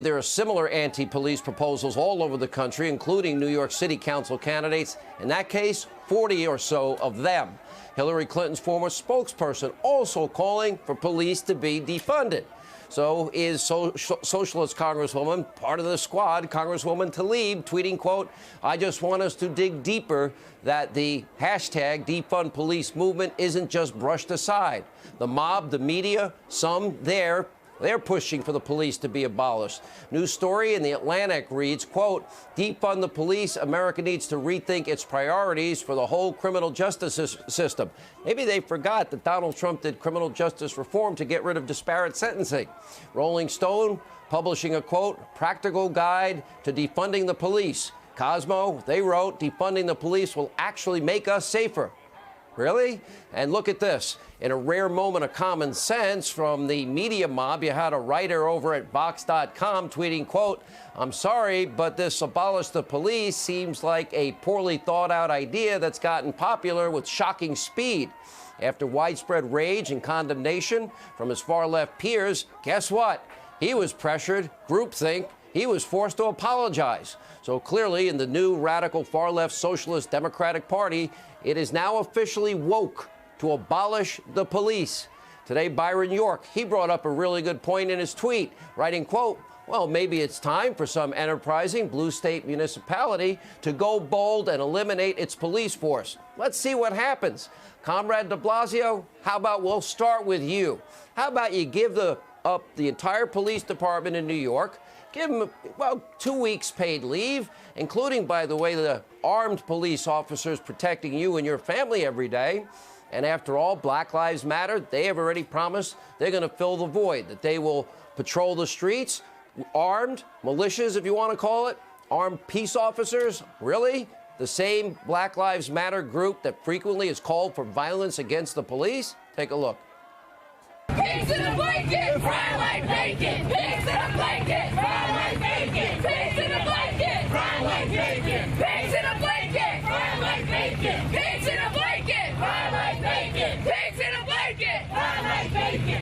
There are similar anti-police proposals all over the country, including New York City Council candidates. In that case, 40 or so of them. Hillary Clinton's former spokesperson also calling for police to be defunded. So is Socialist Congresswoman, part of the squad, Congresswoman Tlaib, tweeting, quote, "I just want us to dig deeper that the hashtag defund police movement isn't just brushed aside. The mob, the media, some there, they're pushing for the police to be abolished." News story in The Atlantic reads, quote, "Defund the police. America needs to rethink its priorities for the whole criminal justice system." Maybe they forgot that Donald Trump did criminal justice reform to get rid of disparate sentencing. Rolling Stone publishing a, quote, "practical guide to defunding the police." Cosmo, they wrote, "Defunding the police will actually make us safer." Really? And look at this. In a rare moment of common sense from the media mob, you had a writer over at Vox.com tweeting, quote, "I'm sorry, but this abolish the police seems like a poorly thought out idea that's gotten popular with shocking speed." After widespread rage and condemnation from his far-left peers, guess what? He was pressured, groupthink. He was forced to apologize. So clearly, in the new radical far-left Socialist Democratic Party, it is now officially woke to abolish the police. Today, Byron York, he brought up a really good point in his tweet, writing, quote, "Well, maybe it's time for some enterprising blue state municipality to go bold and eliminate its police force. Let's see what happens." Comrade de Blasio, how about we'll start with you? How about you give up the entire police department in New York, give them, well, 2 weeks paid leave, including, by the way, the armed police officers protecting you and your family every day. And after all, Black Lives Matter, they have already promised they're going to fill the void, that they will patrol the streets, armed, militias, if you want to call it, armed peace officers. Really? The same Black Lives Matter group that frequently has called for violence against the police? Take a look. Pigs in a blanket, fry like bacon. Pigs in a blanket, fry like bacon. Pigs in a blanket, fry like bacon. Pigs in a blanket, fry like bacon. Pigs in a blanket, fry like bacon. Pigs in a blanket, fry like bacon.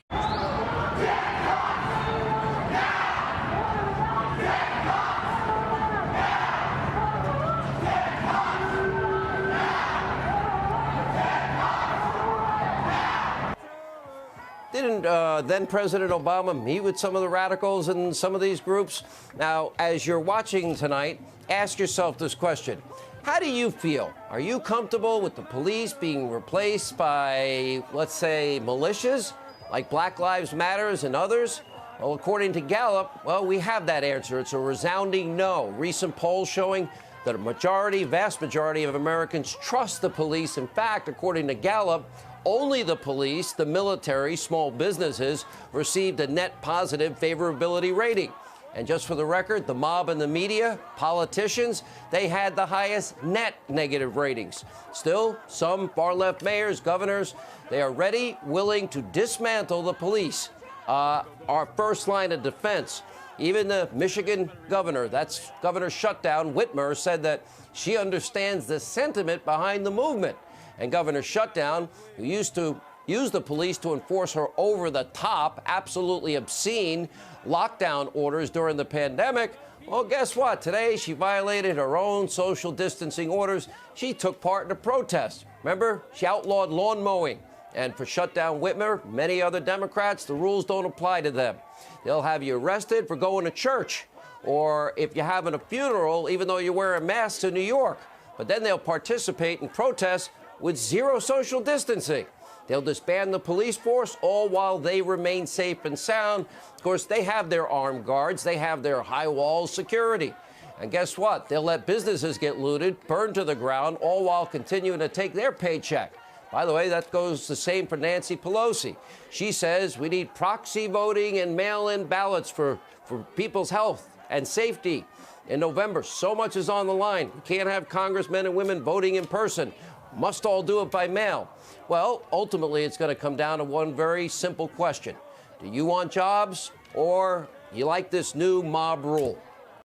Didn't then President Obama meet with some of the radicals in some of these groups? Now, as you're watching tonight, ask yourself this question. How do you feel? Are you comfortable with the police being replaced by, let's say, militias like Black Lives Matters and others? Well, according to Gallup, well, we have that answer. It's a resounding no. Recent polls showing that a vast majority of Americans trust the police. In fact, according to Gallup, only the police, the military, small businesses received a net positive favorability rating. And just for the record, the mob and the media, politicians, they had the highest net negative ratings. Still, some far-left mayors, governors, they are ready, willing to dismantle the police. Our first line of defense. Even the Michigan governor, that's Governor Shutdown, Whitmer, said that she understands the sentiment behind the movement. And Governor Shutdown, who used to use the police to enforce her over-the-top, absolutely obscene lockdown orders during the pandemic, well, guess what? Today, she violated her own social distancing orders. She took part in a protest. Remember, she outlawed lawn mowing. And for Shutdown Whitmer, many other Democrats, the rules don't apply to them. They'll have you arrested for going to church, or if you're having a funeral, even though you're wearing masks in New York. But then they'll participate in protests with zero social distancing. They'll disband the police force, all while they remain safe and sound. Of course, they have their armed guards. They have their high wall security. And guess what? They'll let businesses get looted, burned to the ground, all while continuing to take their paycheck. By the way, that goes the same for Nancy Pelosi. She says we need proxy voting and mail-in ballots for people's health and safety. In November, so much is on the line. We can't have congressmen and women voting in person. Must all do it by mail. Well, ultimately, it's going to come down to one very simple question. Do you want jobs, or you like this new mob rule?